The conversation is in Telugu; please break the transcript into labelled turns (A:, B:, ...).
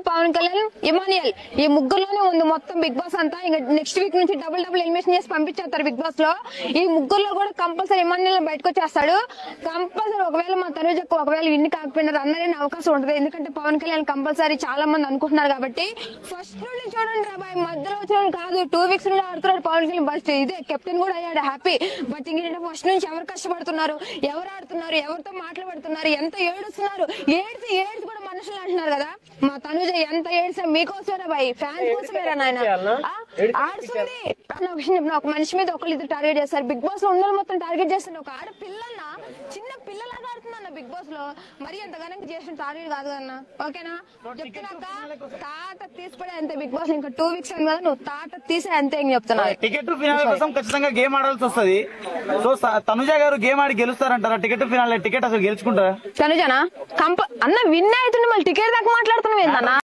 A: పవన్ కళ్యాణ్, ఇమానియల్ ఈ ముగ్గురులోనే ఉంది మొత్తం బిగ్ బాస్ అంతా. ఇంకా నెక్స్ట్ వీక్ నుంచి డబుల్ ఎలిమినేషన్ చేసి పంపించేస్తారు బిగ్ బాస్ లో. ఈ ముగ్గురులో కూడా కంపల్సరీ ఇమానియల్ బయటకు వచ్చేస్తాడు కంపల్సరీ. ఒకవేళ మా తనుజకు ఒకవేళ ఇన్ని కాకపోయినా రన్నర్ అయిన అవకాశం ఉంటుంది, ఎందుకంటే పవన్ కళ్యాణ్ కంపల్సరీ చాలా మంది అనుకుంటున్నారు కాబట్టి. ఫస్ట్ నుండి చూడండి రాబాయ్, మధ్యలో వచ్చిన కాదు 2 వీక్స్ నుండి ఆడుతున్నాడు పవన్ కళ్యాణ్. బస్ట్ ఇదే కెప్టెన్ కూడా అయ్యాడు హ్యాపీ. బట్ ఇంకేంటంటే ఫస్ట్ నుంచి ఎవరు కష్టపడుతున్నారు, ఎవరు ఆడుతున్నారు, ఎవరితో మాట్లాడుతున్నారు, ఎంత ఏడుస్తున్నారు, ఏడ్చి కూడా మనుషులు అంటున్నారు కదా. మా తనుజ ఎంత ఏడ్చా మీకోసమేరా బాయ్, ఫ్యాన్స్ కోసమేరా నాయన ఆడుతుంది. ఒక మనిషి మీద ఒకళ్ళు ఇద్దరు టార్గెట్ చేస్తారు బిగ్ బాస్ లో, ఉన్న మొత్తం టార్గెట్ చేస్తారు. ఒక ఆడపిల్లన్న చిన్న పిల్లలాగా ఆడుతుందన్న బిగ్ బాస్ లో, మరి ఎంత ఘనంగా చేసిన టార్గెట్ కాదు కన్నా. ఓకేనా చెప్తున్నాక తాట తీసిపడే అంతే బిగ్ బాస్. ఇంకా 2 వీక్స్ ఉంది కదా, నువ్వు తాట తీసే అంతే అని చెప్తున్నా.
B: టికెట్ ఫినాల్ కోసం ఖచ్చితంగా గేమ్ ఆడాల్సి వస్తుంది. సో తనుజ గారు గేమ్ ఆడి గెలుస్తారంటారా? టికెట్ ఫినాల్ టికెట్ అసలు గెలుచుకుంటారా?
A: తనుజనా అన్న విన్ అవుతుండే మళ్ళీ టికెట్ దాకా మాట్లాడుతున్నావు ఏందన్నా?